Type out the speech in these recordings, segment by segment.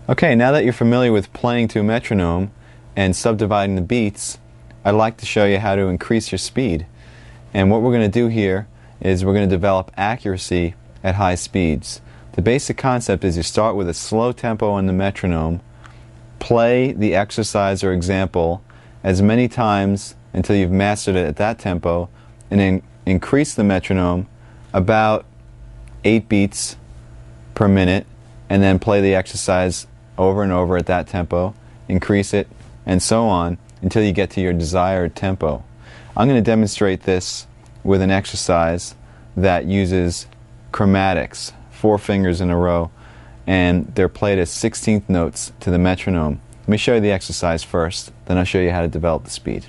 Okay, now that you're familiar with playing to a metronome and subdividing the beats, I'd like to show you how to increase your speed. And what we're going to do here is we're going to develop accuracy at high speeds. The basic concept is you start with a slow tempo on the metronome, play the exercise or example as many times until you've mastered it at that tempo, and then increase the metronome about 8 beats per minute, and then play the exercise over and over at that tempo, increase it, and so on until you get to your desired tempo. I'm going to demonstrate this with an exercise that uses chromatics, 4 fingers in a row, and they're played as 16th notes to the metronome. Let me show you the exercise first, then I'll show you how to develop the speed.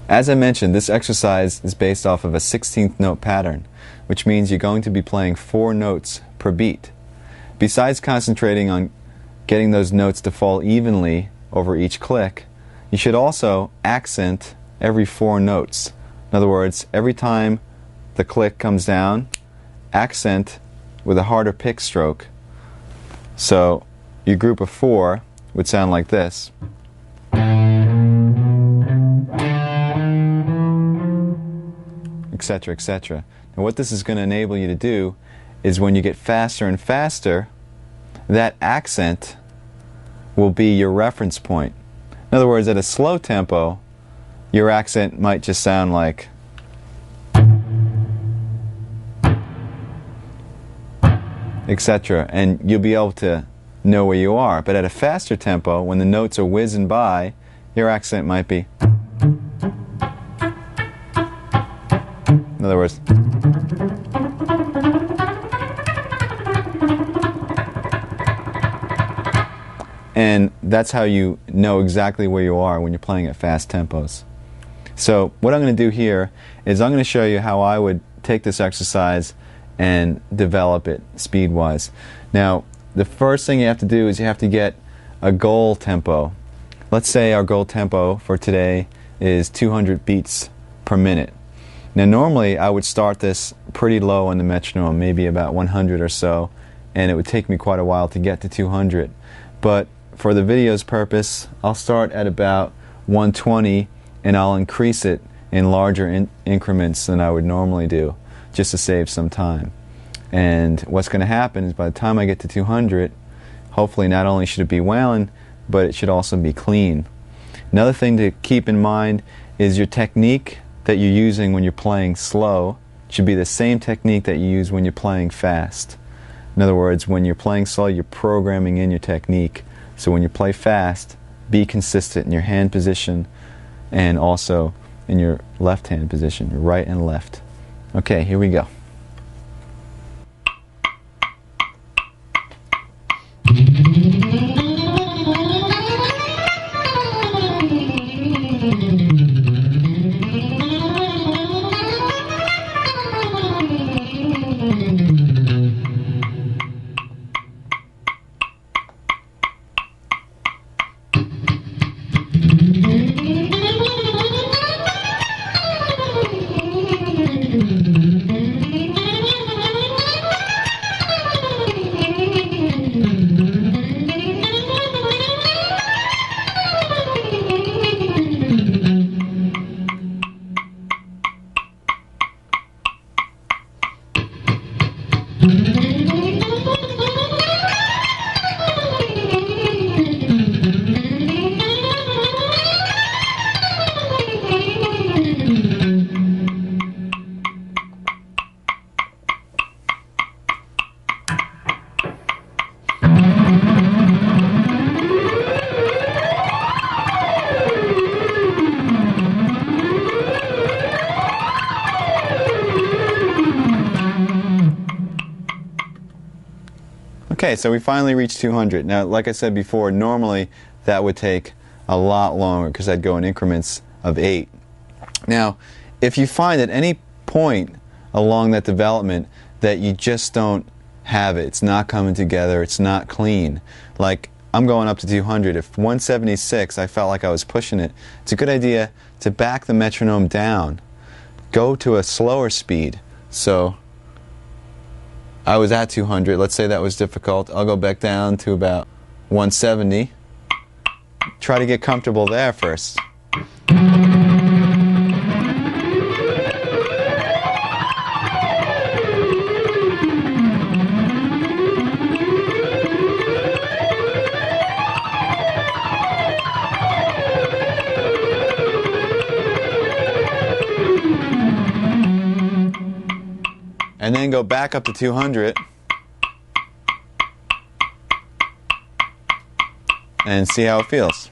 As I mentioned, this exercise is based off of a 16th note pattern, which means you're going to be playing 4 notes per beat. Besides concentrating on getting those notes to fall evenly over each click, you should also accent every 4 notes. In other words, every time the click comes down, accent with a harder pick stroke. So your group of 4 would sound like this. Etc., etc. And what this is going to enable you to do is when you get faster and faster, that accent will be your reference point. In other words, at a slow tempo, your accent might just sound like etc., and you'll be able to know where you are. But at a faster tempo, when the notes are whizzing by, your accent might be, in other words, and that's how you know exactly where you are when you're playing at fast tempos. So what I'm going to do here is I'm going to show you how I would take this exercise and develop it speed-wise. Now, the first thing you have to do is you have to get a goal tempo. Let's say our goal tempo for today is 200 beats per minute. Now normally I would start this pretty low on the metronome, maybe about 100 or so, and it would take me quite a while to get to 200. But for the video's purpose, I'll start at about 120 and I'll increase it in larger increments than I would normally do, just to save some time. And what's going to happen is by the time I get to 200, hopefully not only should it be wailing, but it should also be clean. Another thing to keep in mind is your technique that you're using when you're playing slow should be the same technique that you use when you're playing fast. In other words, when you're playing slow, you're programming in your technique. So when you play fast, be consistent in your hand position and also in your left hand position, your right and left. Okay, here we go. Okay, so we finally reached 200. Now, like I said before, normally that would take a lot longer because I'd go in increments of 8. Now, if you find at any point along that development that you just don't have it, it's not coming together, it's not clean, like I'm going up to 200. If 176, I felt like I was pushing it, it's a good idea to back the metronome down. Go to a slower speed. So I was at 200. Let's say that was difficult. I'll go back down to about 170. Try to get comfortable there first. And then go back up to 200 and see how it feels.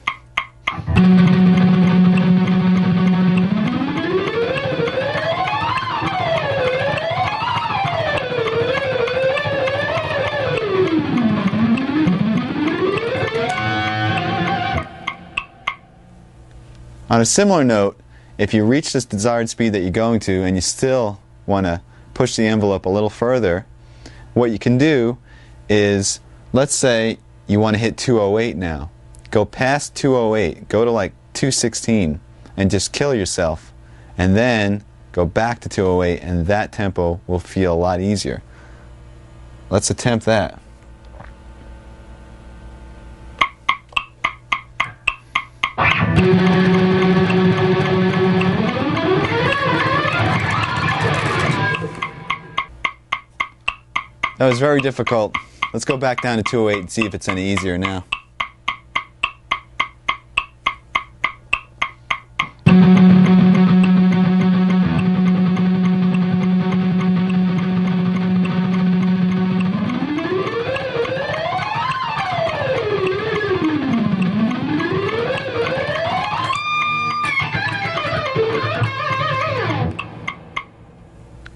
On a similar note, if you reach this desired speed that you're going to and you still want to push the envelope a little further, what you can do is, let's say you want to hit 208 now. Go past 208, go to like 216 and just kill yourself, and then go back to 208, and that tempo will feel a lot easier. Let's attempt that. That was very difficult. Let's go back down to 208 and see if it's any easier now.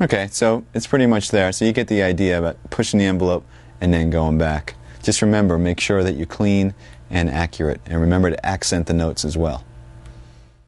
Okay, so it's pretty much there. So you get the idea about pushing the envelope and then going back. Just remember, make sure that you're clean and accurate, and remember to accent the notes as well.